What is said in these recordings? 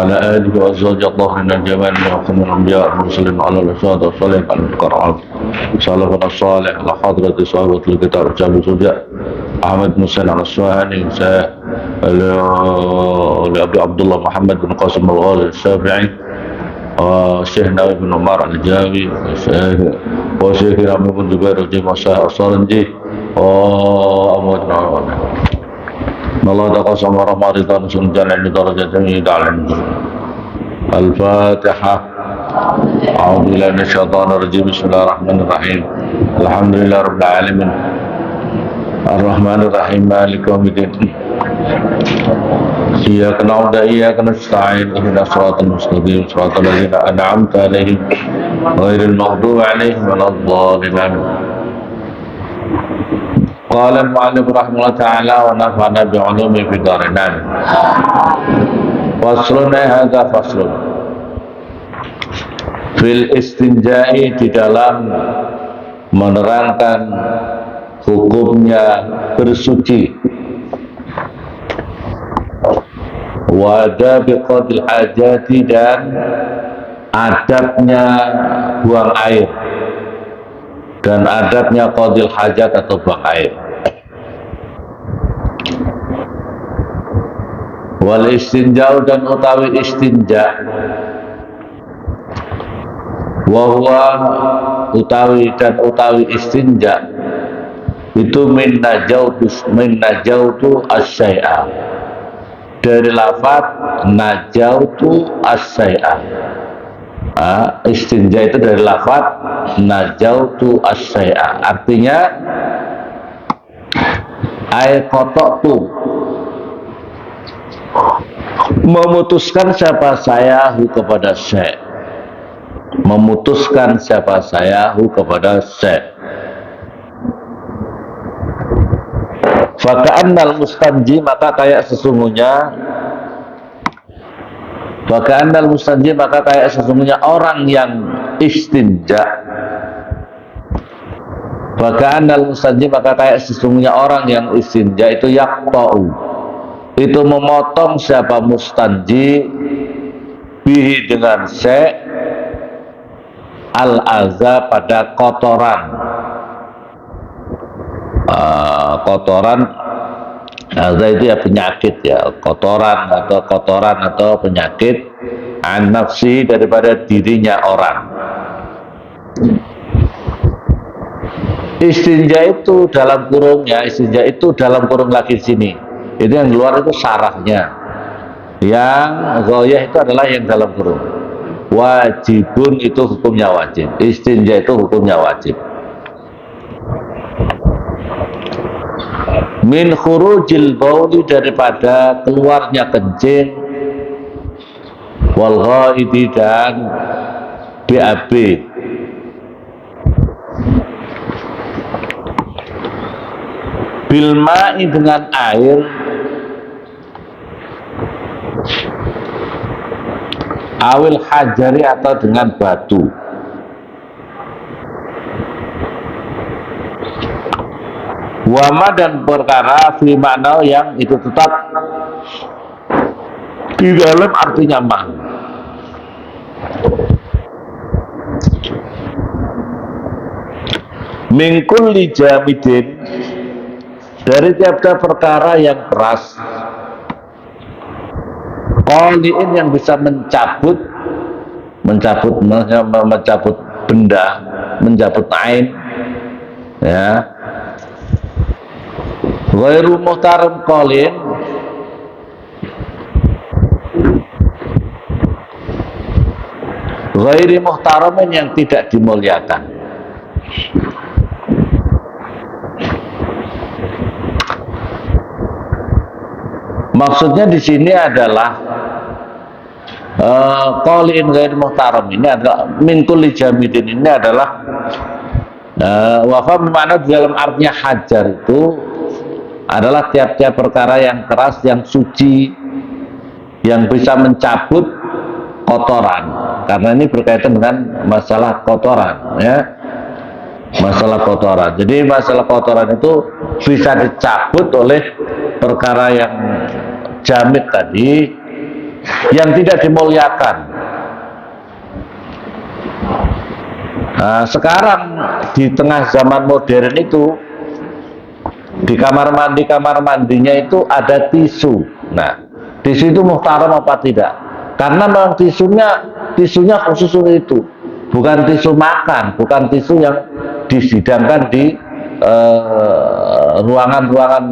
على آله وأزواجه الطاهرين الجمال وخاتم الأنبياء المرسلين على الأشهاد والصالحين على الكرام سلفنا الصالح على حضرة صاحبة الكتاب جابر سجاء أحمد بن حسين على السوهاني لأبي عبد الله محمد بن قاسم الغالي الشافعي وشيخ نووي بن عمر الجاوي وشيخ رامي بن زبير الجيم الصارنجي وأمود بن عمر الله تقسم ورحمة الله سنجان عند درجة جميلة على الفاتحة أعوذ بالله من الشيطان الرجيم بسم الله الرحمن الرحيم الحمد لله رب العالمين الرحمن الرحيم مالك يوم الدين إياك نعبد وإياك نستعين اهدنا الصراط المستقيم صراط الذين أنعمت عليهم غير المغضوب عليهم ولا الضالين. قال المؤلف رحمه الله تعالى ونفعنا بعلومه في دارين. Faslun hadza faslun fil istinja'i, di dalam menerangkan hukumnya bersuci, wa adabi qadil hajati, dan adabnya buang air, dan adabnya qadil hajat atau buang air. Wal istinja'u, dan utawi istinja, wa utawi dan utawi istinja itu min najautu asyai'a, dari lafaz najautu asyai'a. Istinja itu dari lafaz najautu asyai'a, artinya air kotor tu, memutuskan siapa saya kepada syekh, memutuskan siapa saya kepada syekh. Faka'annal mustanji, maka kayak sesungguhnya, faka'annal mustanji, maka kayak sesungguhnya orang yang istinja, faka'annal mustanji, maka kayak sesungguhnya orang yang istinja itu yaqta'u, itu memotong siapa mustanji bihi dengan syekh al-aza, pada kotoran. Kotoran aza itu ya penyakit, ya kotoran atau penyakit an nafsi, daripada dirinya orang. Istinja itu dalam kurung, ya istinja itu dalam kurung lagi sini, itu yang di luar itu sarahnya, yang ghoyah itu adalah yang dalam kurung. Wajibun itu hukumnya wajib, istinja itu hukumnya wajib. Min khurujil bauli, daripada keluarnya kencing, wal ghaidi, dan BAB. Bilma'i, dengan air, awil hajari, atau dengan batu. Wama, dan perkara fi makna, yang itu tetap di dalam artinya ma. Min kulli jamidin, dari tiap-tiap perkara yang keras, qali'in, yang bisa mencabut benda, mencabut ain, ya. Ghairu muhtaram qalin, ghairi muhtaramin, yang tidak dimuliakan. Maksudnya di sini adalah qalin ghairi muhtaram ini adalah min kulli jamidin, ini adalah wafa bermakna dalam artinya hajar itu adalah tiap-tiap perkara yang keras, yang suci, yang bisa mencabut kotoran. Karena ini berkaitan dengan masalah kotoran, ya, masalah kotoran. Jadi masalah kotoran itu bisa dicabut oleh perkara yang jamid tadi, yang tidak dimuliakan. Nah, sekarang di tengah zaman modern itu di kamar mandinya itu ada tisu. Nah, tisu itu muhtaram apa tidak? Karena memang tisunya khusus untuk itu, bukan tisu makan, bukan tisu yang disidangkan di ruangan-ruangan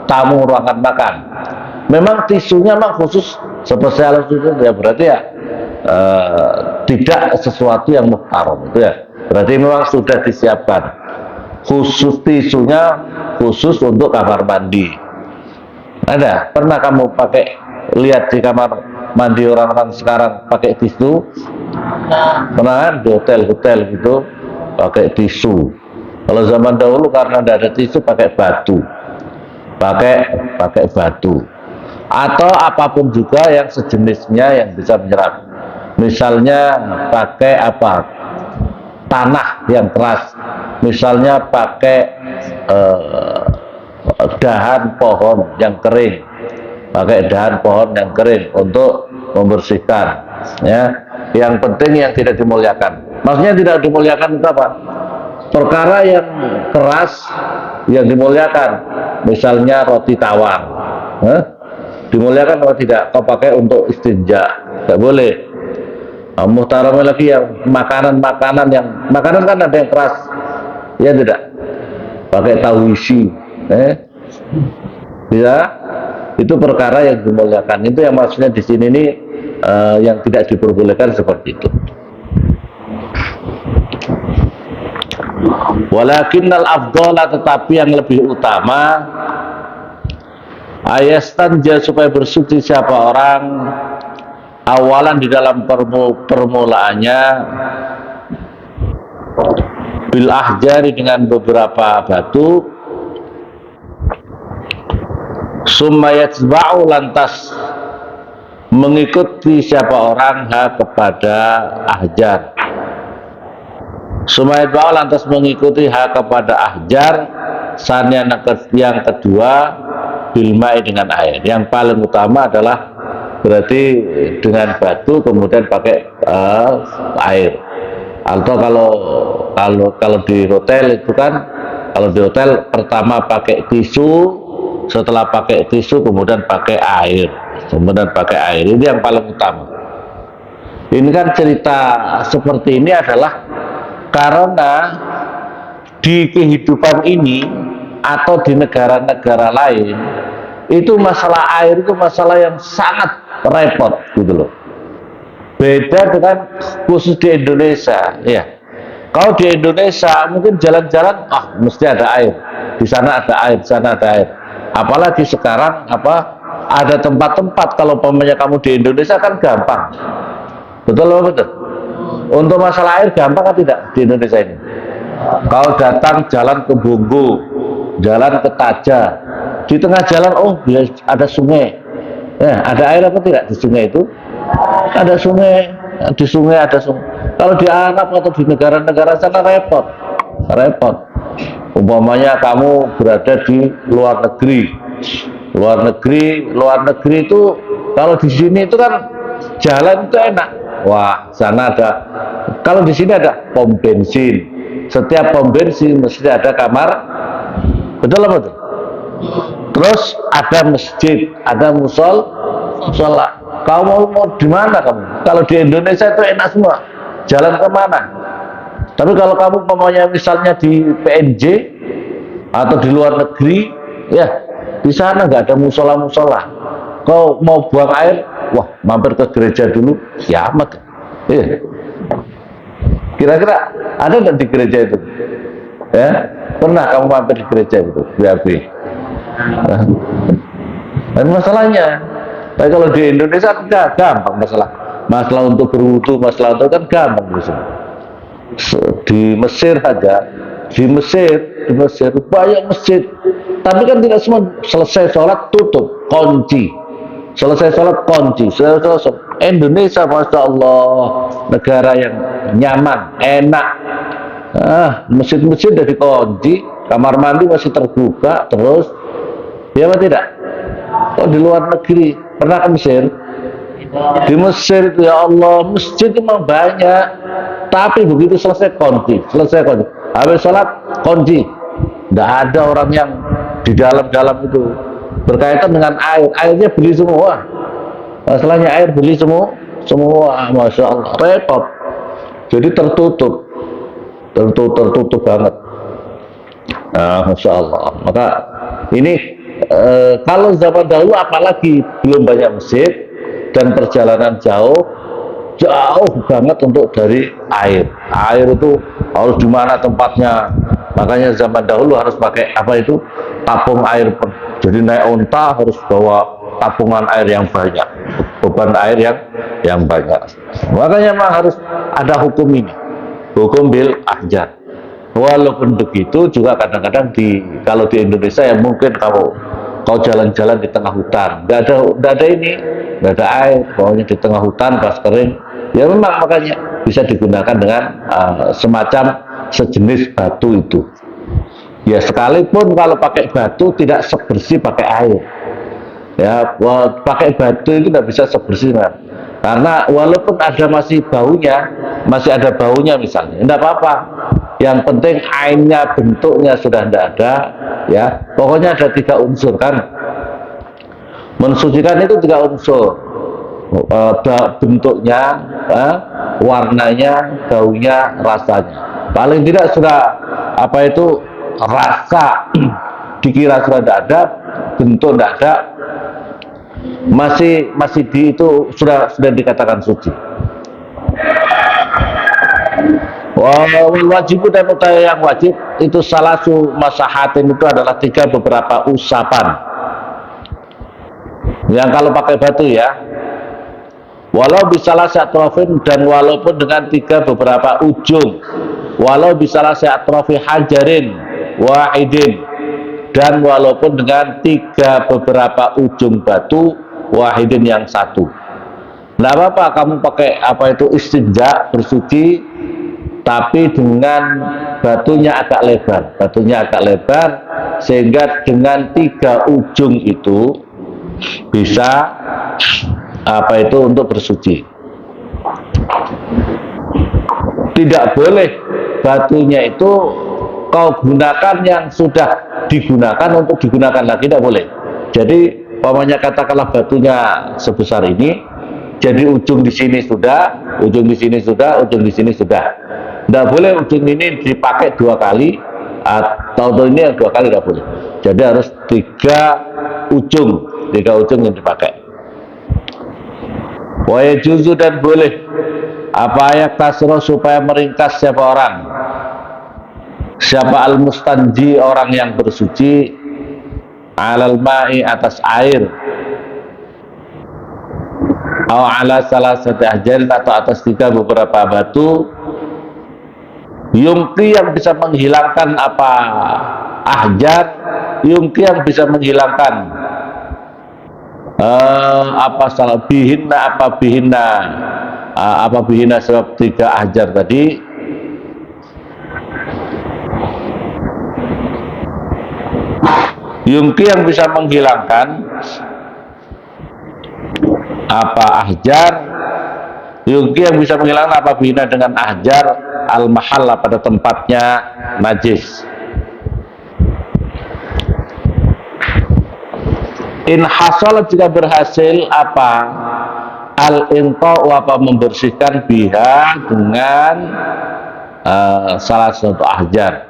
tamu, ruangan makan. Memang tisunya memang khusus spesial itu ya, berarti ya tidak sesuatu yang muhtaram itu ya. Berarti memang sudah disiapkan khusus tisunya, khusus untuk kamar mandi. Ada? Pernah kamu pakai, lihat di kamar mandi orang-orang sekarang pakai tisu? Pernah kan? Di hotel-hotel gitu pakai tisu. Kalau zaman dahulu karena tidak ada tisu pakai batu, pakai batu atau apapun juga yang sejenisnya yang bisa menyerap. Misalnya pakai apa? Tanah yang keras, misalnya pakai dahan pohon yang kering, untuk membersihkan, ya. Yang penting yang tidak dimuliakan. Maksudnya tidak dimuliakan itu apa? Perkara yang keras yang dimuliakan, misalnya roti tawar, dimuliakan atau tidak? Kau pakai untuk istinja, tidak boleh. Muhtaramnya lagi yang makanan kan ada yang keras, ya tidak? Pakai tauisi, bisa? Itu perkara yang dimuliakan. Itu yang maksudnya di sini nih, yang tidak diperbolehkan seperti itu. Walakinnal afdhala, tetapi yang lebih utama, ayastanja, supaya bersuci siapa orang awalan di dalam permulaannya bil ahjari, dengan beberapa batu, summa yatba'u, lantas mengikuti siapa orang kepada ahjar, summa yatba'u, lantas mengikuti kepada ahjar, sanian yang kedua bilma'i, dengan air. Yang paling utama adalah berarti dengan batu kemudian pakai air. Atau kalau di hotel itu kan, kalau di hotel pertama pakai tisu, setelah pakai tisu kemudian pakai air, ini yang paling utama. Ini kan cerita seperti ini adalah karena di kehidupan ini atau di negara-negara lain itu masalah air itu masalah yang sangat repot gitu loh. Beda dengan khusus di Indonesia, ya. Kalau di Indonesia mungkin jalan-jalan, mesti ada air. Di sana ada air, di sana ada air. Apalagi sekarang ada tempat-tempat, kalau umpamanya kamu di Indonesia kan gampang. Betul apa betul? Untuk masalah air gampang kan tidak di Indonesia ini? Kalau datang jalan ke Bonggo, jalan ke Taja, di tengah jalan ada sungai. Ada air apa tidak di sungai itu? Ada sungai, di sungai ada sungai. Kalau di Arab atau di negara-negara sana repot. Umpamanya kamu berada di luar negeri itu, kalau di sini itu kan jalan itu enak. Wah, sana ada. Kalau di sini ada pom bensin. Setiap pom bensin mesti ada kamar. Betul apa betul? Terus ada masjid, ada musola. Kamu mau di mana kamu? Kalau di Indonesia itu enak semua. Jalan kemana? Tapi kalau kamu maunya misalnya di PNJ atau di luar negeri, ya di sana nggak ada musola. Kau mau buang air, wah mampir ke gereja dulu, kiamat. Kira-kira ada nggak di gereja itu? Ya, pernah kamu mampir di gereja itu? BAB. Dan masalahnya, tapi kalau di Indonesia kan gampang masalah untuk berwudu, masalah itu kan gampang di Mesir ada, di Mesir banyak masjid, tapi kan tidak semua selesai sholat tutup kunci, selesai sholat kunci. Indonesia masya Allah negara yang nyaman, enak. Masjid-masjid dari kunci, kamar mandi masih terbuka terus, ya apa tidak? Kalau di luar negeri, pernah ke Mesir? Di Mesir itu ya Allah, masjid memang banyak, tapi begitu selesai kunci, habis sholat kunci, tidak ada orang yang di dalam itu. Berkaitan dengan airnya beli semua, masalahnya air beli semua, masya Allah, repot. Jadi tertutup banget. Masya Allah. Maka ini kalau zaman dahulu apalagi belum banyak masjid dan perjalanan jauh banget untuk dari air itu harus di mana tempatnya. Makanya zaman dahulu harus pakai tabung air. Jadi naik unta harus bawa tabungan air yang banyak, beban air yang banyak. Makanya memang harus ada hukum ini, hukum bil ahjar. Walaupun begitu juga kadang-kadang kalau di Indonesia ya mungkin kau jalan-jalan di tengah hutan, nggak ada air, pokoknya di tengah hutan pas kering, ya memang makanya bisa digunakan dengan semacam sejenis batu itu. Ya sekalipun kalau pakai batu tidak sebersih pakai air. Ya pakai batu itu tidak bisa sebersih kan? Karena walaupun masih ada baunya misalnya, tidak apa-apa. Yang penting airnya, bentuknya sudah tidak ada, ya. Pokoknya ada 3 unsur kan. Mensucikan itu 3 unsur. Bentuknya, warnanya, baunya, rasanya. Paling tidak sudah rasa dikira sudah tidak ada, bentuk tidak ada, masih itu sudah dikatakan suci. Wajib dan utawi yang wajib itu salasu masahatin itu adalah 3 beberapa usapan. Yang kalau pakai batu ya, walau bisalah atrofin dan walaupun dengan 3 beberapa ujung, walau bisalah atrofi hajarin wahidin dan walaupun dengan 3 beberapa ujung batu wahidin yang satu. Nggak apa-apa kamu pakai istinja bersuci, tapi dengan batunya agak lebar sehingga dengan 3 ujung itu bisa untuk bersuci. Tidak boleh batunya itu kau gunakan yang sudah digunakan untuk digunakan lagi, tidak boleh. Jadi umpamanya katakanlah batunya sebesar ini, jadi ujung di sini sudah, ujung di sini sudah, ujung di sini sudah. Tidak boleh ujung ini dipakai 2 kali atau ini yang 2 kali, tidak boleh. Jadi harus 3 ujung yang dipakai. Wa yajuzu dan boleh kasro supaya meringkas siapa al-mustanji orang yang bersuci alal ma'i atas air atau ala salasati ahjarin atau atas 3 beberapa batu yungki yang bisa menghilangkan ahjar, yungki yang bisa menghilangkan bihina sebab 3 ahjar tadi. Yungki yang bisa menghilangkan ahjar, yungki yang bisa menghilangkan bihina dengan ahjar al-mahalla pada tempatnya najis. In hasalat jika berhasil al-inta'u membersihkan biha dengan salah satu ahjar.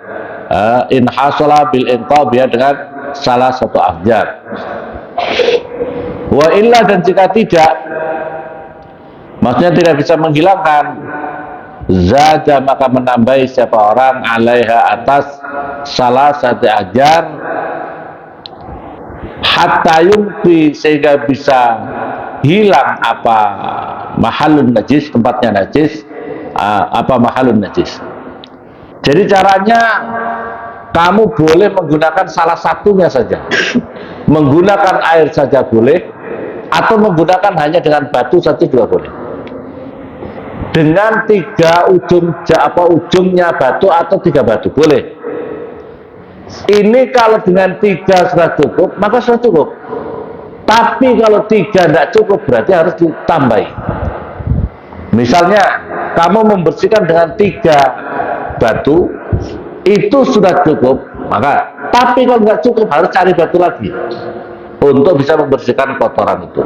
In hasala bil inta'u biha dengan salah satu ahjar. Wa illa dan jika tidak, maksudnya tidak bisa menghilangkan, zada maka menambahi siapa orang alaiha atas salah satu ahjar hatta yumpi sehingga bisa hilang mahalun najis, tempatnya najis, mahalun najis. Jadi caranya kamu boleh menggunakan salah satunya saja, menggunakan air saja boleh, atau menggunakan hanya dengan batu saja juga boleh. Dengan 3 ujungnya batu atau 3 batu boleh. Ini kalau dengan 3 sudah cukup, maka sudah cukup. Tapi kalau 3 tidak cukup, berarti harus ditambahi. Misalnya kamu membersihkan dengan 3 batu, itu sudah cukup, maka tapi kalau nggak cukup harus cari batu lagi untuk bisa membersihkan kotoran itu.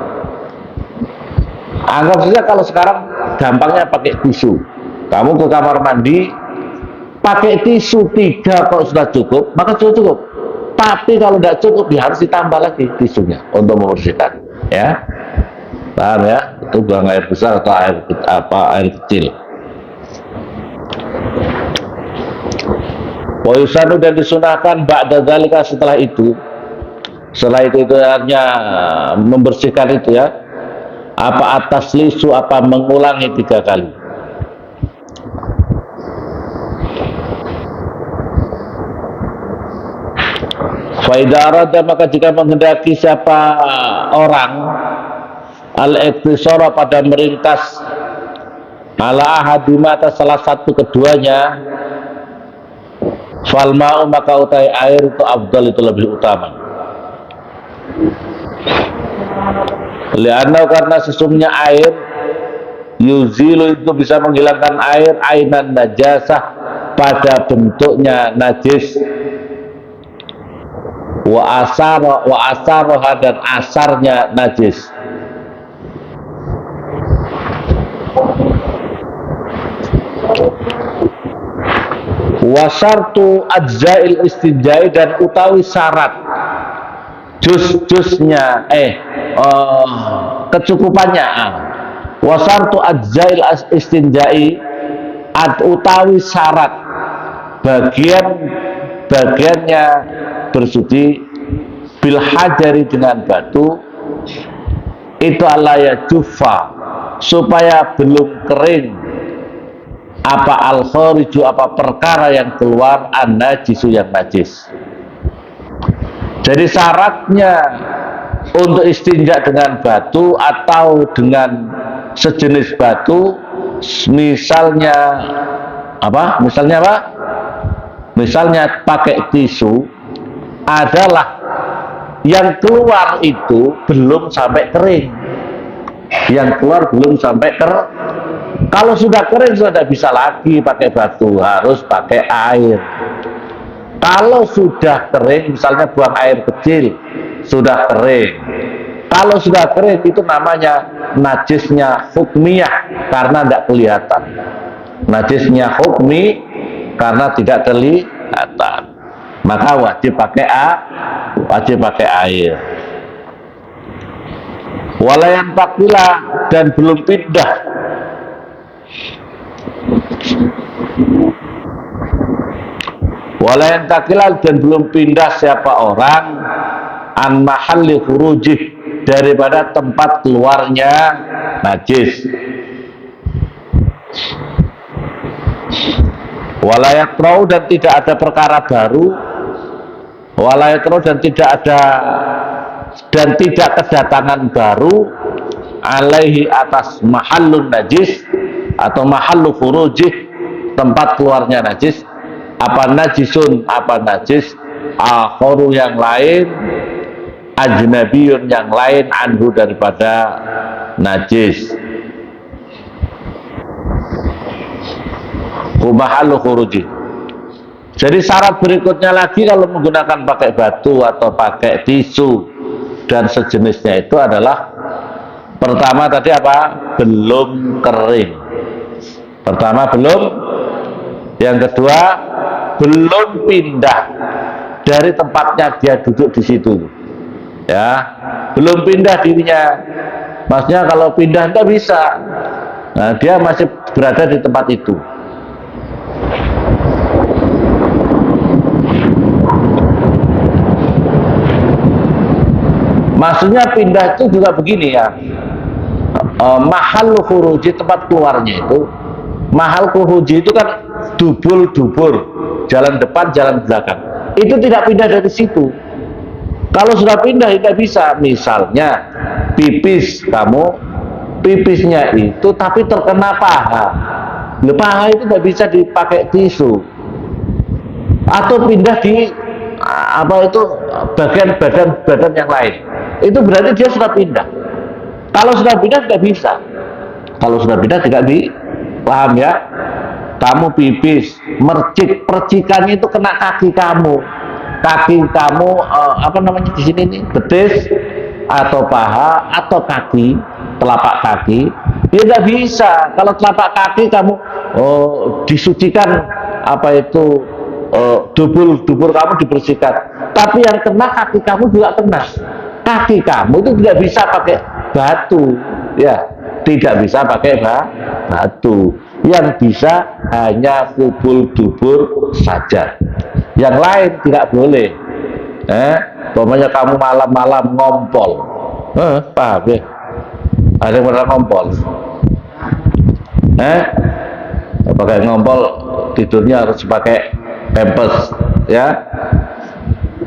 Anggap saja kalau sekarang gampangnya pakai tisu. Kamu ke kamar mandi pakai tisu 3 kalau sudah cukup, maka sudah cukup. Tapi kalau tidak cukup, ya harus ditambah lagi tisunya untuk membersihkan. Ya, paham ya? Itu buang air besar atau air kecil. Wayusanu dan disunahkan ba'da dzalika setelah itu hanya membersihkan itu ya. Apa atas lisu, apa mengulangi 3 kali. Faidah arada, maka jika menghendaki siapa orang al-iktisara pada meringkas ala ahadima atas salah satu keduanya, falma'u maka utai air itu afdal, itu lebih utama. Lianna, karena sesungguhnya air yuzilu itu bisa menghilangkan air ainan najasah pada bentuknya najis, wa asaroha dan asarnya najis. Wasartu ajzail istinjai, dan utawi syarat jus-jusnya kecukupannya. Wasartu ajzail istinjai, utawi syarat bagiannya bersuci bil hajari dengan batu, itu alaya jufa, supaya belum kering apa al-khariju, apa perkara yang keluar, an-najisu, yang najis. Jadi syaratnya untuk istinja dengan batu atau dengan sejenis batu, misalnya apa? Misalnya pakai tisu, adalah yang keluar itu belum sampai kering. Yang keluar belum sampai kering. Kalau sudah kering sudah tidak bisa lagi pakai batu, harus pakai air. Kalau sudah kering, misalnya buang air kecil, sudah kering. Kalau sudah kering itu namanya najisnya hukmiyah, karena tidak kelihatan. Najisnya hukmi karena tidak kelihatan, maka wajib pakai air. Walayan pakila, dan belum pindah. Walayan takilal, dan belum pindah siapa orang an mahalli khurujih, daripada tempat keluarnya najis. Walayatrau, dan tidak ada perkara baru. Walayatrau, dan tidak kedatangan baru alaihi, atas mahallun najis atau mahallu khurujih, tempat keluarnya najis. Apa najisun, apa najis, akharu, yang lain, ajnabiyun, yang lain, anhu, daripada najis. Mahallu khurujih. Jadi syarat berikutnya lagi kalau menggunakan pakai batu atau pakai tisu dan sejenisnya itu adalah, pertama tadi apa? Belum kering. Pertama belum. Yang kedua, belum pindah dari tempatnya dia duduk di situ. Ya, belum pindah dirinya. Maksudnya kalau pindah tidak bisa. Nah, dia masih berada di tempat itu. Maksudnya pindah itu juga begini ya, mahal khuruji, tempat keluarnya itu. Mahal khuruji itu kan dubur, jalan depan, jalan belakang. Itu tidak pindah dari situ. Kalau sudah pindah tidak bisa. Misalnya pipis, kamu pipisnya itu tapi terkena paha. Paha itu tidak bisa dipakai tisu. Atau pindah di apa itu bagian badan yang lain, itu berarti dia sudah pindah. Kalau sudah pindah tidak bisa. Kalau sudah pindah tidak paham ya? Kamu pipis, mercik, percikannya itu kena kaki kamu. Kaki kamu apa namanya di sini nih, betis atau paha atau kaki, telapak kaki, ya nggak bisa. Kalau telapak kaki kamu disucikan, apa itu dubur kamu dibersihkan, tapi yang kena kaki kamu juga kena. Kaki kamu itu tidak bisa pakai batu, ya, tidak bisa pakai batu. Yang bisa hanya kubul dubur saja. Yang lain tidak boleh. Pokoknya kamu malam-malam ngompol, paham ya? Ada yang pernah ngompol? Pakai ngompol, tidurnya harus pakai pampers, ya?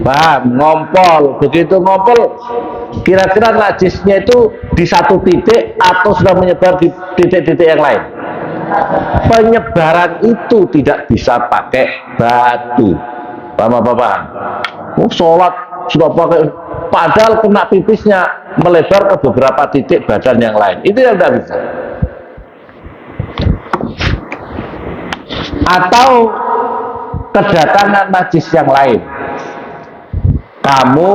Paham? Ngompol, begitu ngompol, kira-kira najisnya itu di satu titik atau sudah menyebar di titik-titik yang lain? Penyebaran itu tidak bisa pakai batu. Paham apa paham? Sholat sudah pakai, padahal kena pipisnya melebar ke beberapa titik badan yang lain. Itu yang tidak bisa. Atau kedatangan najis yang lain. Kamu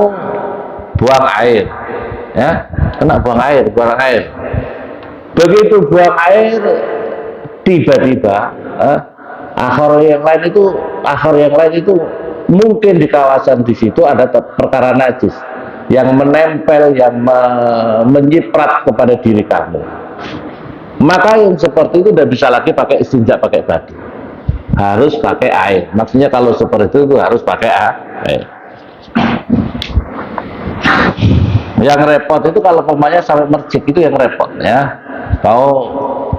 buang air, ya, kena buang air. Begitu buang air, tiba-tiba akhir yang lain itu mungkin di kawasan di situ ada perkara najis yang menempel, yang menyiprat kepada diri kamu. Maka yang seperti itu tidak bisa lagi pakai istinja pakai batu, harus pakai air. Maksudnya kalau seperti itu harus pakai air. Yang repot itu kalau pemainnya sampai mercik, itu yang repot ya. Kau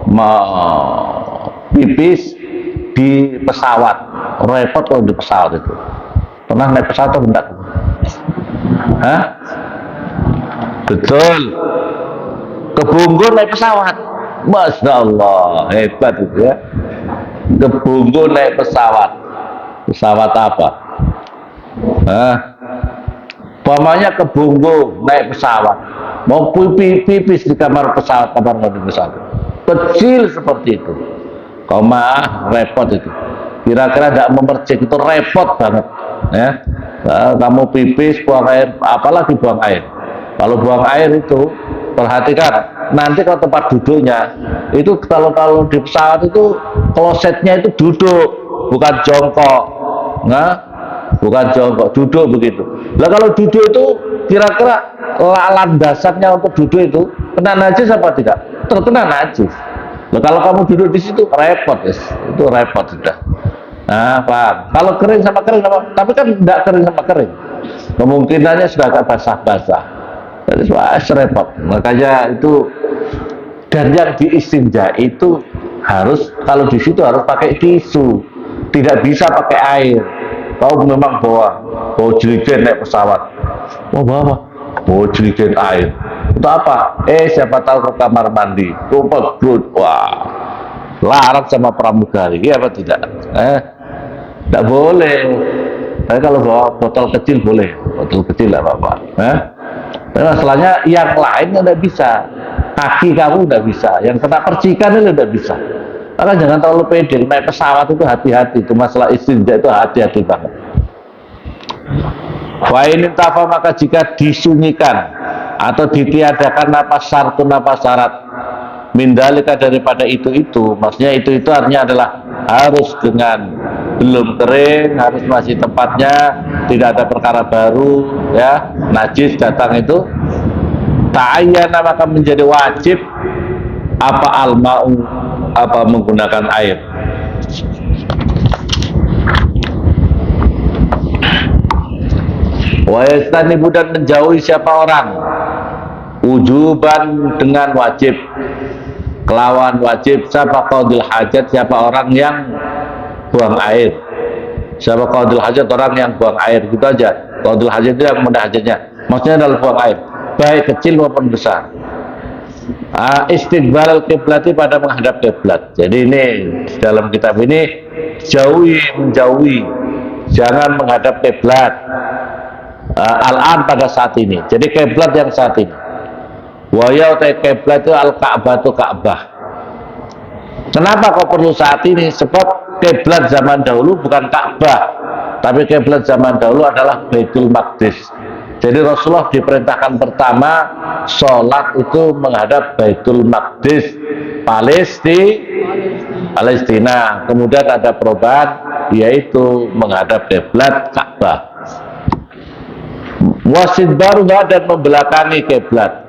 mau pipis di pesawat, repot kalau di pesawat itu. Pernah naik pesawat atau enggak? Betul. Kebungkur naik pesawat, Masya Allah, hebat itu ya. Kebungkur naik pesawat. Pesawat apa? Pamanya kebungkur naik pesawat, mau pipis di kamar pesawat, kamar mandi pesawat kecil seperti itu. Kau mah repot itu. Kira-kira tidak memercik itu repot banget ya. Kamu pipis, buang air, apalagi buang air. Kalau buang air itu perhatikan, nanti kalau tempat duduknya itu, kalau di pesawat itu klosetnya itu duduk, bukan jongkok. Bukan jongkok, duduk begitu. Lah kalau duduk itu kira-kira landasannya untuk duduk itu kena najis apa tidak? Terkena najis. Lah kalau kamu duduk di situ repot, itu repot sudah. Paham? Kalau kering sama kering, tapi kan tidak kering sama kering. Kemungkinannya sudah agak basah-basah. Jadi repot. Makanya itu, dan yang diistinja itu harus, kalau di situ harus pakai tisu, tidak bisa pakai air. Kau memang bawa jerigen naik pesawat, mau bawa apa? Bawa jerigen air. Untuk apa? Siapa tahu ke kamar mandi, rumput brut, wah, larang sama pramugari, iya apa tidak? Tidak boleh. Tapi kalau bawa botol kecil boleh, botol kecil tidak apa-apa. Masalahnya yang lain tidak bisa, kaki kamu tidak bisa, yang kena percikan itu tidak bisa. Maka jangan terlalu pede, naik pesawat itu hati-hati, itu masalah istinja itu hati-hati banget. Wa in tafa, maka jika disunyikan atau ditiadakan apa syarat mindalika daripada itu, maksudnya itu artinya adalah harus dengan belum kering, harus masih tempatnya, tidak ada perkara baru ya, najis datang itu, ta'ayyana, maka menjadi wajib apa al-ma'u, apa menggunakan air. Wa yastanibu, dan menjauhi siapa orang, wujuban dengan wajib, kelawan wajib, siapa qadil hajat, siapa orang yang buang air. Siapa qadil hajat, orang yang buang air, gitu aja. Qadil hajat itu yang memenuhi hajatnya, maksudnya adalah buang air, baik kecil maupun besar. Istiqbal kiblati, pada menghadap kiblat. Jadi ini dalam kitab ini menjauhi jangan menghadap kiblat al-an pada saat ini. Jadi kiblat yang saat ini. Wa ya kiblat itu al-Ka'bah itu Ka'bah. Kenapa kok perlu saat ini? Sebab kiblat zaman dahulu bukan Ka'bah, tapi kiblat zaman dahulu adalah Baitul Maqdis. Jadi Rasulullah diperintahkan pertama sholat itu menghadap Baitul Maqdis, Palestina. Kemudian ada perubahan, yaitu menghadap kiblat Ka'bah. Wasid baruha, dan membelakangi kiblat.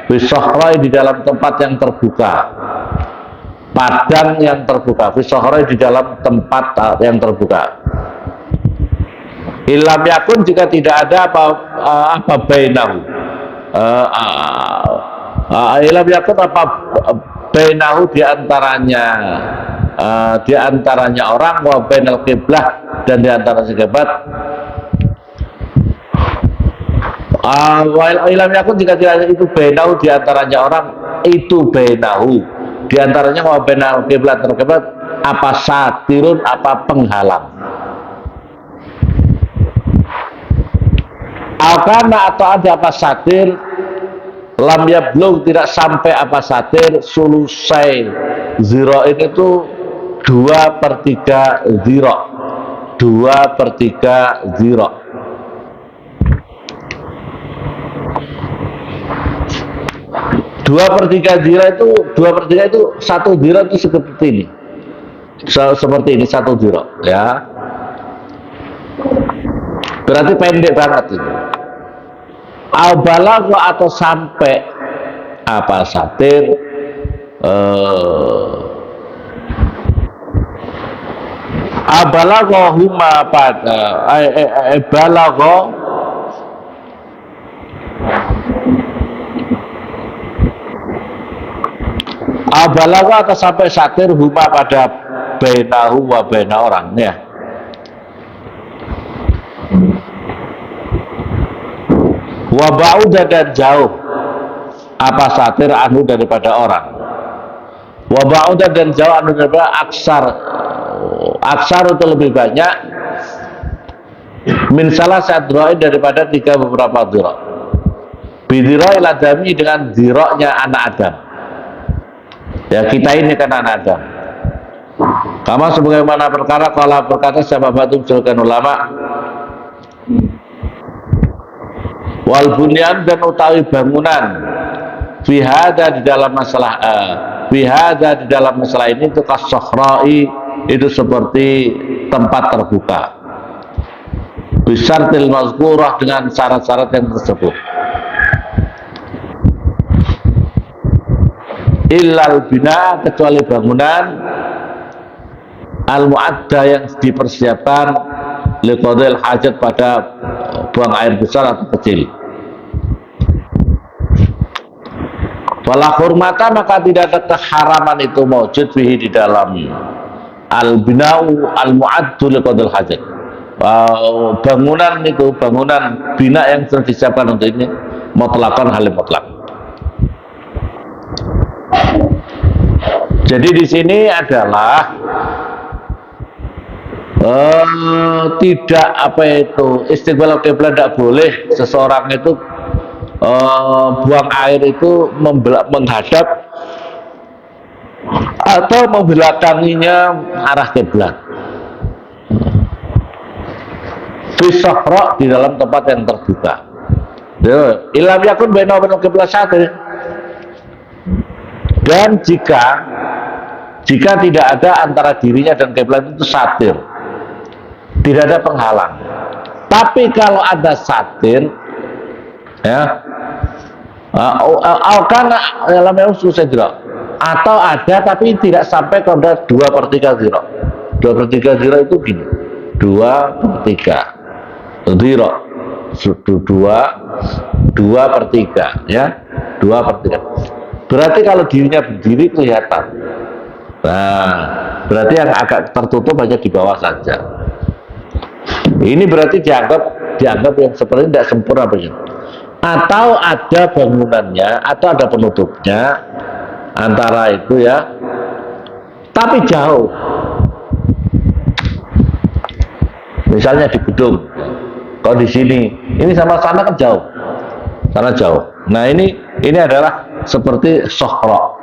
Bisohrai, di dalam tempat yang terbuka, padang yang terbuka. Bisohrai, di dalam tempat yang terbuka. Ilam yakun, jika tidak ada apa bainahu. Ilam yakun apa bainahu, di antaranya orang, wa bainal kiblah, dan di antara kiblat. Ilam yakun, jika tidak ada itu bainahu, di antaranya orang, itu bainahu, di antaranya wa bainal kiblat terkiblat, apa satirun, apa penghalang. Alkana, atau ada apa satir, lam yablug, tidak sampai apa satir, sulusai ziro, ini tuh 2/3 ziro, 2/3 ziro. 2/3 ziro itu, 2/3 itu, 1 ziro itu seperti ini, seperti ini 1 ziro, ya. Berarti pendek banget itu. Al-balagh, atau sampai apa satir, al-balagh huma pada balagh, al-balagh, atau sampai satir, huma pada bainahu wa baina orang, ya. Wa ba'uda, dan jauh apa satir anu daripada orang. Wa ba'uda, dan jauh anu daripada aksar itu lebih banyak, min salah sadroin, daripada 3 beberapa dhira. Bidhira'il adami, dengan dhira'nya anak Adam. Ya, kita ini kan anak Adam. Kama sebagaimana perkara kalau berkata siapa batu julukan ulama, wal bunyan, dan utawi bangunan, fihada, di dalam masalah fihada, di dalam masalah ini itu kasohrai, itu seperti tempat terbuka, bisartil mazkurah, dengan syarat-syarat yang tersebut. Illal bina, kecuali bangunan al-mu'adda, yang dipersiapkan liqadil hajat, pada buang air besar atau kecil. Wala hurmata, maka tidak ada keharaman itu mawjud fihi, di dalam al-bina'u al-mu'addu liqadil hajat. Bangunan itu, bangunan bina yang sudah disiapkan untuk ini, mutlakan, halim mutlak. Jadi di sini adalah tidak apa itu istiqbal kiblat, tidak boleh seseorang itu buang air itu menghadap atau membelakanginya arah kiblat. Fisahra, di dalam tempat yang terbuka. Ilam yakun baina wa bainal kiblat satir. Dan jika tidak ada antara dirinya dan kiblat itu satir, tidak ada penghalang. Tapi kalau ada satir, ya, al-kana dalamnya susah ziro, atau ada tapi tidak sampai kepada 2/3 ziro. 2/3 ziro itu gini, 2/3 ziro, 2/3, ya, 2/3. Berarti kalau dirinya berdiri kelihatan. Nah, berarti yang agak tertutup hanya di bawah saja. Ini berarti dianggap yang seperti ini tidak sempurna, atau ada bangunannya atau ada penutupnya antara itu, ya, tapi jauh. Misalnya di gedung, kalau di sini, ini sama sana kan jauh, sana jauh. Nah ini adalah seperti sohro.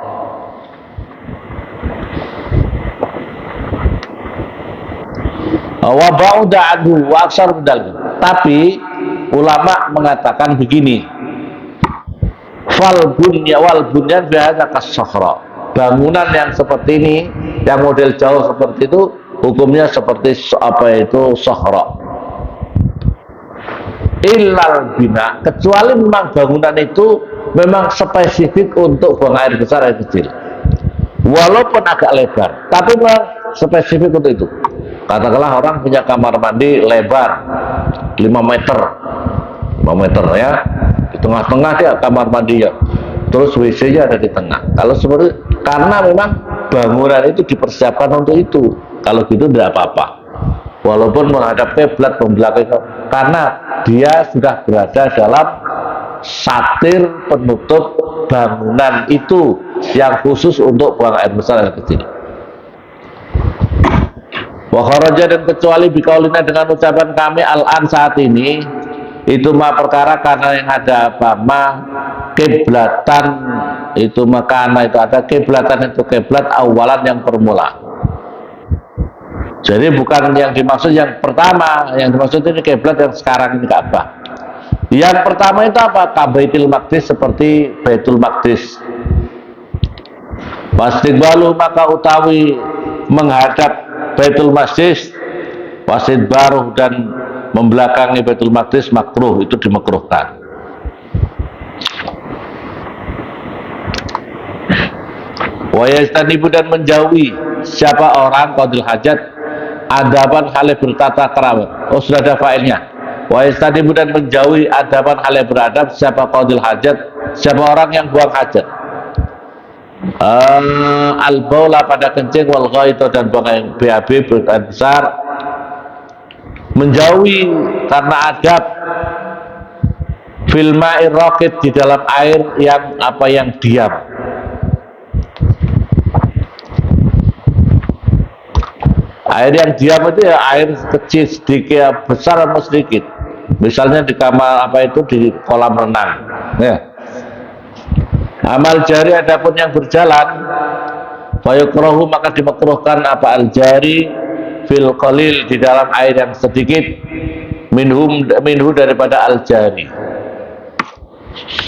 Wa ba'uda anhu wa aksar bedal. Tapi ulama mengatakan begini, wal bunyan bihadza kas-sohro. Bangunan yang seperti ini, yang model jauh seperti itu, hukumnya seperti sohro. Illal bina, kecuali memang bangunan itu memang spesifik untuk buang air besar air kecil, walaupun agak lebar, tapi memang spesifik untuk itu. Katakanlah orang punya kamar mandi lebar 5 meter ya, di tengah-tengah dia kamar mandinya, terus WC-nya ada di tengah. Kalau seperti, karena memang bangunan itu dipersiapkan untuk itu, kalau gitu tidak apa-apa, walaupun menghadap kiblat membelakangi, karena dia sudah berada dalam satir penutup bangunan itu yang khusus untuk buang air besar dan kecil. Wa kharaja, dan kecuali bikaulina, dengan ucapan kami al-an saat ini, itu mah perkara karena yang ada apa mah kiblatan, itu makana itu ada kiblatan, itu kiblat awalan yang permula. Jadi bukan yang dimaksud yang pertama, yang dimaksud ini kiblat yang sekarang ini Ka'bah. Yang pertama itu apa? Baitul Maqdis, seperti Baitul Maqdis. Wastiqbalu, maka utawi menghadap Baitul Maqdis, wasidbaruh, dan membelakangi Baitul Maqdis makruh, itu dimakruhkan. Wa yastanibu, dan menjauhi siapa orang qadil hajat adaban halih bertata keramah. Oh, sudah ada failnya. Wa yastanibu, dan menjauhi adaban halih beradab siapa qadil hajat, siapa orang yang buang hajat. Al-baula, pada kencing, wal ghaito, dan buang yang BAB besar. Menjauhi karena adab fil ma'ir raqid, di dalam air yang yang diam. Air yang diam itu ya air kecil, sedikit, besar atau sedikit. Misalnya di kamar di kolam renang. Ya. Amal jari, adapun yang berjalan, fayukrahu, maka dimakruhkan al jari fil qalil, di dalam air yang sedikit, minhu daripada al jari.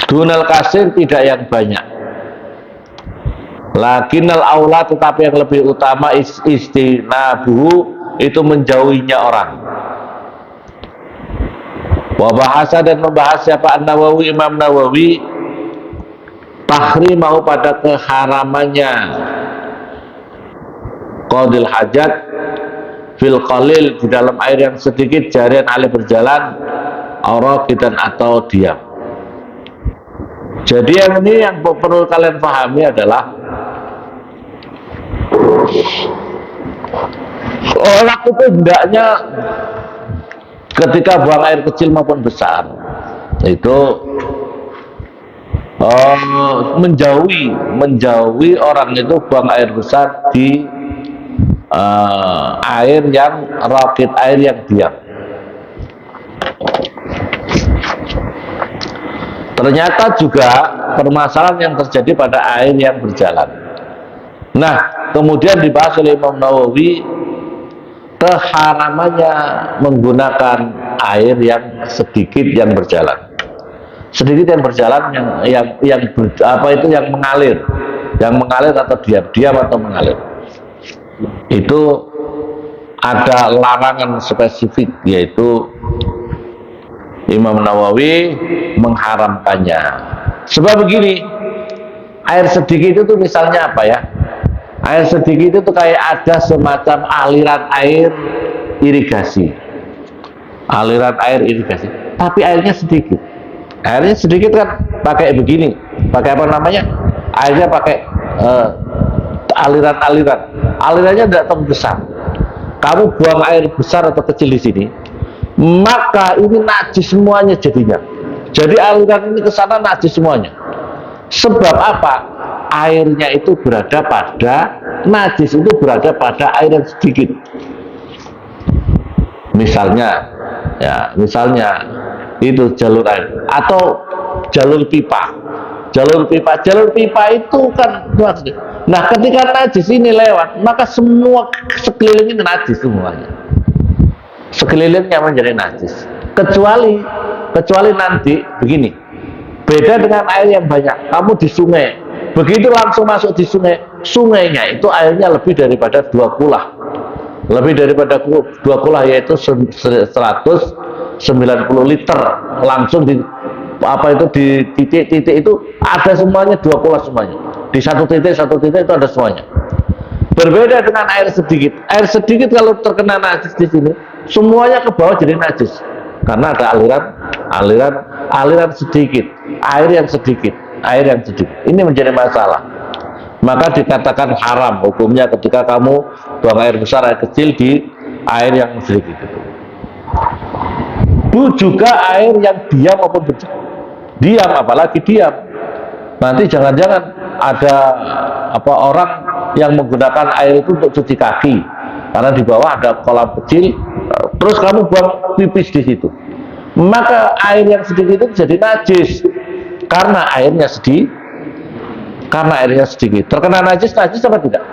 Dunal kasir, tidak yang banyak. Lakinnal aula, tetapi yang lebih utama istinabuhu, itu menjauhinya orang. Wa bahasa, dan membahas siapa An-Nawawi, Imam Nawawi, tahrimahu, pada keharamannya qadil hajat fil qalil, di dalam air yang sedikit, jarian alih berjalan, araqidan, atau diam. Jadi yang ini yang perlu kalian pahami adalah orang itu hendaknya ketika buang air kecil maupun besar itu menjauhi orang itu buang air besar di air yang rakit, air yang diam. Ternyata juga permasalahan yang terjadi pada air yang berjalan. Nah, kemudian dibahas oleh Imam Nawawi keharamannya menggunakan air yang sedikit yang berjalan. Sedikit yang berjalan, yang mengalir atau diam atau mengalir. Itu ada larangan spesifik, yaitu Imam Nawawi mengharamkannya. Sebab begini, air sedikit itu misalnya apa ya? Air sedikit itu kayak ada semacam aliran air irigasi. Aliran air irigasi, tapi airnya sedikit. Airnya sedikit kan pakai begini, pakai apa namanya? Airnya pakai aliran-aliran. Alirannya tidak terlalu besar. Kamu buang air besar atau kecil di sini, maka ini najis semuanya jadinya. Jadi aliran ini ke sana najis semuanya. Sebab apa? Airnya itu berada pada najis, itu berada pada air yang sedikit. Misalnya, ya, misalnya itu jalur air atau jalur pipa. Jalur pipa itu kan, nah ketika najis ini lewat, maka semua sekelilingnya najis semuanya. Sekelilingnya menjadi najis. Kecuali nanti begini. Beda dengan air yang banyak. Kamu di sungai, begitu langsung masuk di sungai, sungainya itu airnya lebih daripada 2 kulah. Lebih daripada 2 kulah, yaitu 190 liter langsung di apa itu di titik-titik itu ada semuanya 2 kulah semuanya. Di satu titik itu ada semuanya. Berbeda dengan air sedikit. Air sedikit kalau terkena najis di sini, semuanya ke bawah jadi najis. Karena ada aliran sedikit, air yang sedikit. Ini menjadi masalah. Maka dikatakan haram hukumnya ketika kamu buang air besar, air kecil di air yang sedikit itu. Bu juga air yang diam maupun berjalan. Diam, apalagi diam. Nanti jangan-jangan ada orang yang menggunakan air itu untuk cuci kaki, karena di bawah ada kolam kecil, terus kamu buang pipis di situ. Maka air yang sedikit itu jadi najis karena airnya sedikit. Terkena najis apa tidak?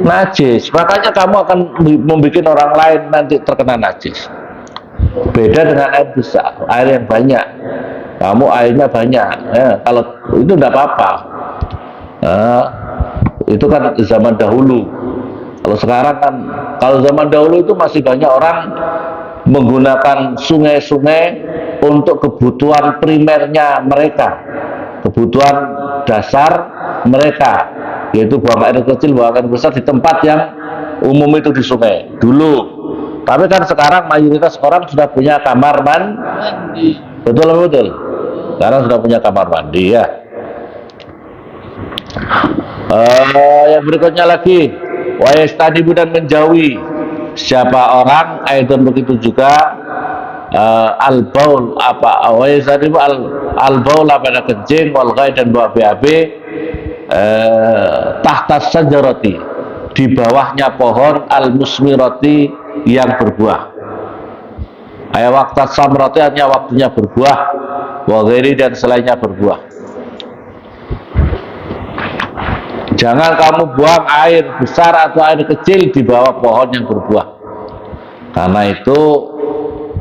Najis. Makanya kamu akan membuat orang lain nanti terkena najis. Beda dengan air besar, air yang banyak. Kamu airnya banyak, ya, kalau itu tidak apa-apa. Itu kan zaman dahulu. Kalau sekarang kan, kalau zaman dahulu itu masih banyak orang menggunakan sungai-sungai untuk kebutuhan primernya mereka, kebutuhan dasar mereka, yaitu buang air kecil, buang air besar di tempat yang umum itu di sungai dulu. Tapi kan sekarang mayoritas orang sudah punya kamar mandi. Betul. Sekarang sudah punya kamar mandi, ya. Yang berikutnya lagi, wa yastanibu, dan menjauhi siapa orang, dan begitu juga al-baul, wa yastanibu al-baul pada kencing, wal ghaid, dan buang BAB, tahta sajarati, di bawahnya pohon, al-musmirati, yang berbuah. Waktu samrati, artinya waktunya berbuah, wa ghairi, dan selainnya berbuah. Jangan kamu buang air besar atau air kecil di bawah pohon yang berbuah. Karena itu,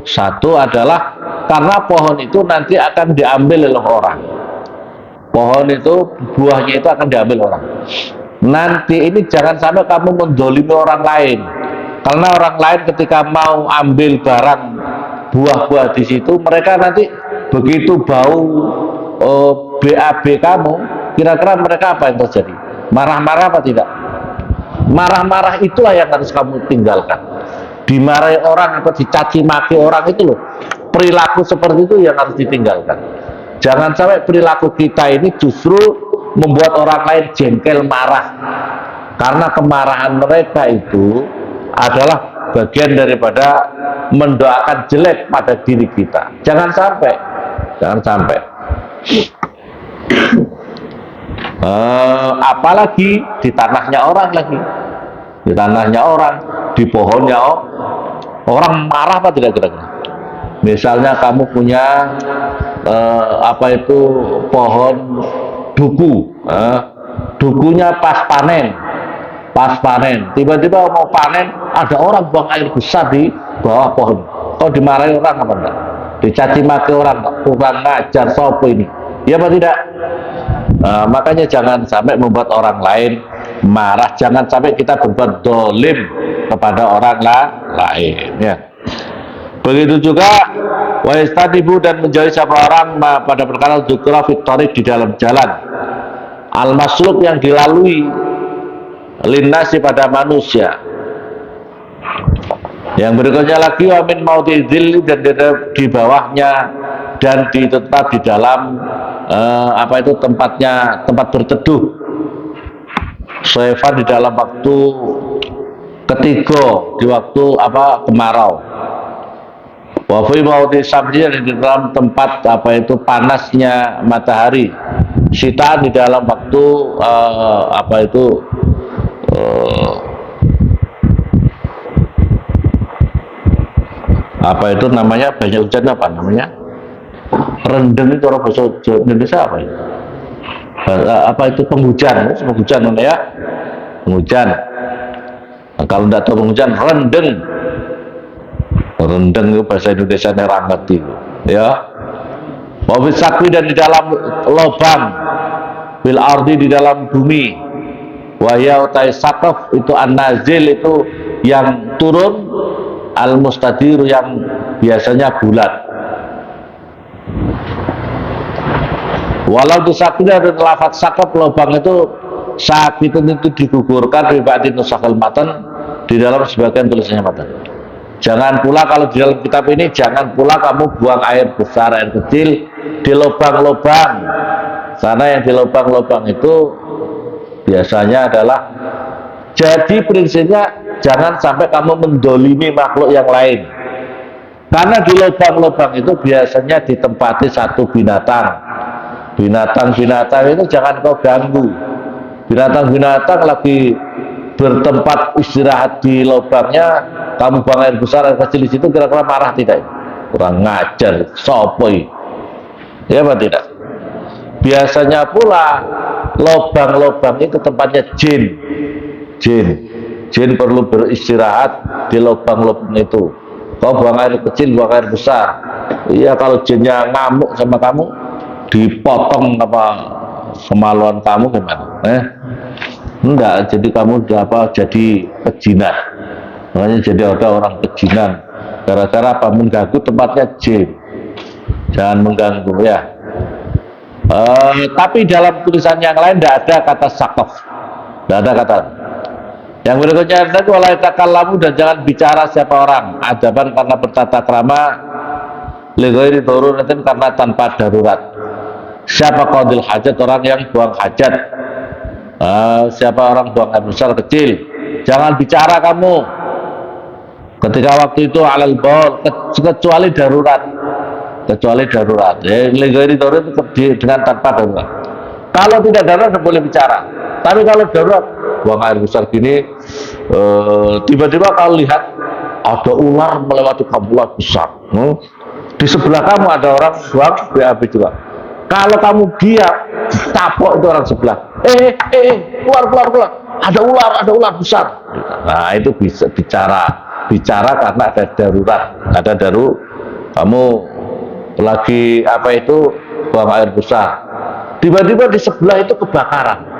satu adalah karena pohon itu nanti akan diambil oleh orang. Pohon itu, buahnya itu akan diambil orang. Nanti ini jangan sampai kamu mendolimi orang lain. Karena orang lain ketika mau ambil barang buah-buah di situ, mereka nanti begitu bau BAB kamu, kira-kira mereka apa yang terjadi? Marah-marah apa tidak? Marah-marah itulah yang harus kamu tinggalkan. Dimarahi orang atau dicaci maki orang itu loh, perilaku seperti itu yang harus ditinggalkan. Jangan sampai perilaku kita ini justru membuat orang lain jengkel, marah. Karena kemarahan mereka itu adalah bagian daripada mendoakan jelek pada diri kita. Jangan sampai. Apalagi di tanahnya orang lagi, di pohonnya orang, marah apa tidak kira-kira? Misalnya kamu punya pohon duku, dukunya pas panen, tiba-tiba mau panen, ada orang buang air besar di bawah pohon. Kau dimarahi orang apa enggak? Dicaci maki orang, kurang ngajar, sopo ini, ya apa tidak? Makanya jangan sampai membuat orang lain marah, jangan sampai kita berbuat dolim kepada orang lain, ya. Begitu juga wa yastanibu, dan menjauhi siapa orang pada perkara dzikra fit thariq, di dalam jalan, al masluk, yang dilalui, linnasi, pada manusia. Yang berikutnya lagi, wa min maudhi'il, dan di bawahnya, dan tetap di dalam tempat berteduh, soefa, di dalam waktu ketiga, di waktu kemarau. Wa fi maudhi'is samsi, di dalam tempat panasnya matahari. Sita, di dalam waktu waktu, Apa itu namanya, banyak hujan apa namanya, rendeng itu orang bahasa Indonesia apa ya? Apa itu penghujan ya, penghujan. Nah, kalau tidak tahu penghujan, rendeng itu bahasa Indonesia nerang ngerti ya. Wafis sakwi, dan di dalam lubang, bil ardi, di dalam bumi, wahya utai sakaf itu an-nazil, itu yang turun, al mustadir yang biasanya bulat. Walau disakit dari lafaz sakaf, lubang itu sakit itu digugurkan ribati nusakal matan, di dalam sebagian tulisannya matan. Jangan pula kalau di dalam kitab ini, jangan pula kamu buang air besar, air kecil di lubang-lubang. Karena yang di lubang-lubang itu biasanya adalah, jadi prinsipnya jangan sampai kamu mendolimi makhluk yang lain. Karena di lubang-lubang itu biasanya ditempati satu binatang. Binatang-binatang itu jangan kau ganggu. Binatang-binatang lagi bertempat istirahat di lubangnya, kamu buang air besar, air kecil di situ, kira-kira marah tidak? Kurang ngajar, sopoi. Ya apa tidak? Biasanya pula lubang-lubang itu tempatnya jin. Jin perlu beristirahat di lubang-lubang itu. Kau buang air kecil, buang air besar. Iya, kalau jinnya ngamuk sama kamu, dipotong apa kemaluan kamu gimana? Enggak, jadi kamu jadi pejinan. Makanya jadi ada orang pejinan. Gara-gara apa? Mengganggu tempatnya jin. Jangan mengganggu ya. Tapi dalam tulisan yang lain tidak ada kata sakaf. Tidak ada kata. Yang berikutnya adalah walai takallamu, dan jangan bicara siapa orang. Adaban karena bertata krama, lighairi daruratin, karena tanpa darurat. Siapa qadil hajat? Orang yang buang hajat. Siapa orang buang air besar kecil, jangan bicara kamu ketika waktu itu alal baul, kecuali darurat. Lighairi darurat itu dengan tanpa darurat. Kalau tidak darurat boleh bicara. Tapi kalau darurat, buang air besar gini, tiba-tiba kalau lihat ada ular melewati kamu, ular besar, di sebelah kamu ada orang buang BAB juga. Kalau kamu diam, tapok itu orang sebelah. Keluar. Ada ular besar. Nah, itu bisa bicara karena ada darurat. Kamu lagi buang air besar. Tiba-tiba di sebelah itu kebakaran.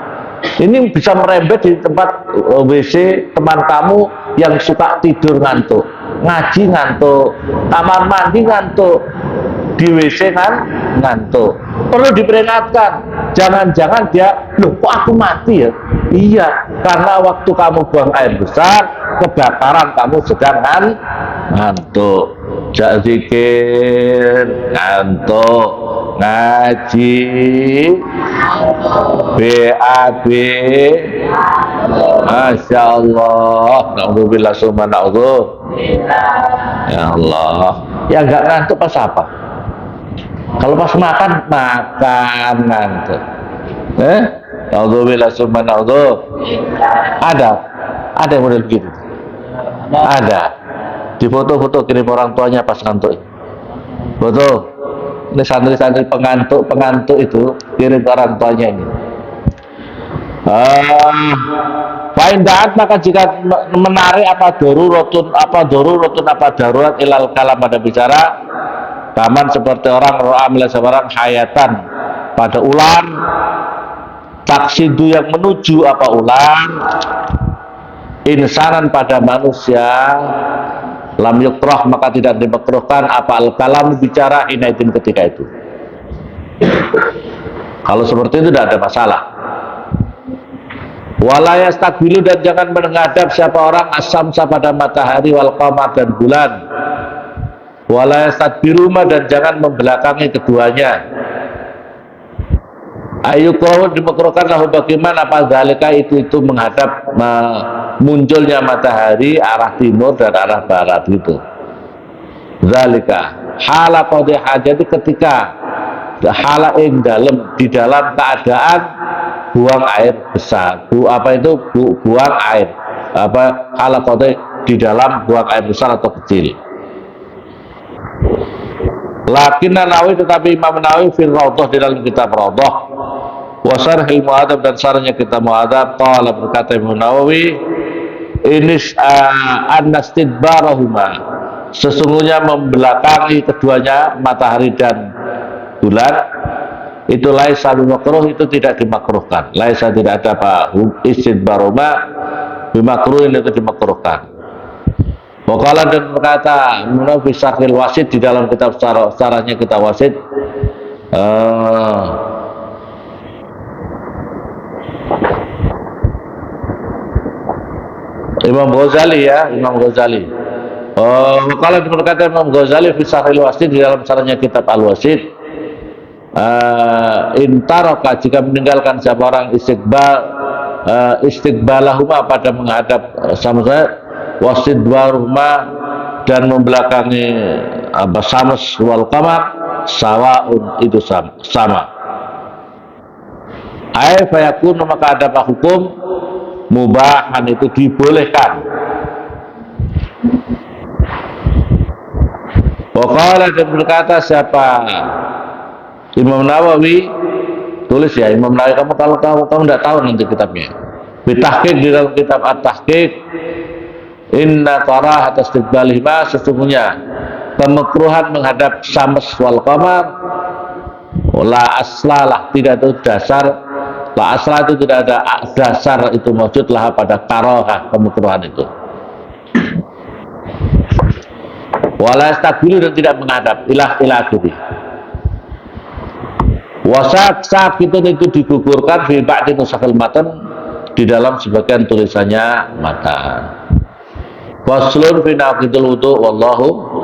Ini bisa merembet di tempat WC teman kamu yang suka tidur ngantuk, ngaji ngantuk, kamar mandi ngantuk, di WC ngantuk. Perlu diperingatkan, jangan-jangan dia, loh kok aku mati ya? Iya, karena waktu kamu buang air besar, kebakaran, kamu sedang ngantuk. Jak zikir, ngantuk, ngaji, BAB, Masya Allah, na'udzubillah summa na'udzubillah. Ya Allah, ya enggak ngantuk pas apa? Kalau pas makan ngantuk. Na'udzubillah summa na'udzubillah. Ada yang model begitu. Ada. Di foto-foto kirim orang tuanya pas ngantuk. Foto. Ini santri-santri pengantuk itu kirim ke orang tuanya ini. Fa'indaat, maka jika menarik apa dorurotun apa darurat ilal kalam, pada bicara, kaman seperti orang ro'a mila sebarang hayatan pada ular, taksidu yang menuju apa ular, insanan pada manusia, lam yukroh, maka tidak dimakruhkan apa al-kalam, bicara inaitin ketika itu. Kalau seperti itu tidak ada masalah. Walayas takbilu, dan jangan menghadap siapa orang asamsa pada matahari, wal qamar, dan bulan. Walayas takbiruma, dan jangan membelakangi keduanya. Ayukroh, dimakruhkan lahu bagaimana apa zalika, itu menghadap munculnya matahari arah timur dan arah barat gitu. Zalika hala qadhi hajati, ketika hala ing di dalam keadaan buang air besar. Buang air hala qadhi, di dalam buang air besar atau kecil. Lakin Nawawi, tetapi Imam Nawawi fil Raudhah, di dalam kitab Raudhah, wa Syarhil Mu'adzab, dan sarahnya kitab Mu'adzab, qala, berkata Imam Nawawi, inis annastidbarahuma, sesungguhnya membelakangi keduanya, matahari dan bulan, itu laisa bimakruh, itu tidak dimakruhkan. Laisa, tidak ada apa istidbarahuma bimakruhin, itu dimakruhkan. Waqala, dan berkata Munawi Syarhil Wasit, di dalam kitab sarahnya kitab Wasit, Imam Ghazali, ya, Imam Ghazali. Waqala, dan berkata Imam Ghazali fi Syarhil Wasit, di dalam sarahnya kitab Al-Wasit, intaraka, jika meninggalkan siapa orang istiqbalahuma, pada menghadap sama saya, wasidwaruma, dan membelakangi syams wal qamar, sawaun, itu sama. Ai fayakun, maka ada hukum mubahan, itu dibolehkan. Waqala, dan berkata siapa Imam Nawawi, tulis ya Imam Nawawi, kalau kamu tidak tahu nanti kitabnya. Bitahqiq, di dalam kitab At-Tahqiq, inna karahat istiqbalihima, sesungguhnya pemakruhan menghadap syams wal qamar, la aslalah, tidak ada dasar, la aslah, itu tidak ada dasar, itu maksudlah pada karahah, pemakruhan itu. Wala yastaqilu, dan tidak menghadap, ilah akhiri. Wasak itu digugurkan fi ba'di nusakhil matan, di dalam sebagian tulisannya matan. Faslun fi naqidil wudu, wallahu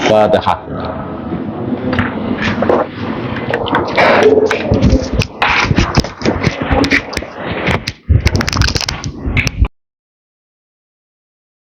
Fatihah.